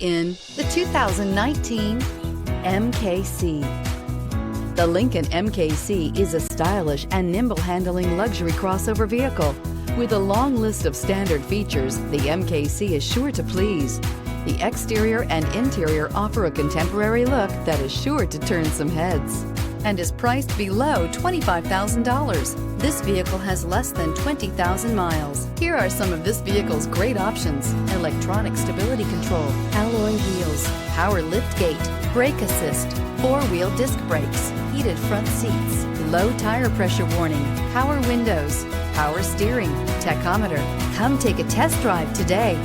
in the 2019 MKC. The Lincoln MKC is a stylish and nimble-handling luxury crossover vehicle. With a long list of standard features, the MKC is sure to please. The exterior and interior offer a contemporary look that is sure to turn some heads and is priced below $25,000. This vehicle has less than 20,000 miles. Here are some of this vehicle's great options: electronic stability control, alloy wheels, power liftgate, brake assist, 4-wheel disc brakes, heated front seats, low tire pressure warning, power windows, power steering, tachometer. Come take a test drive today.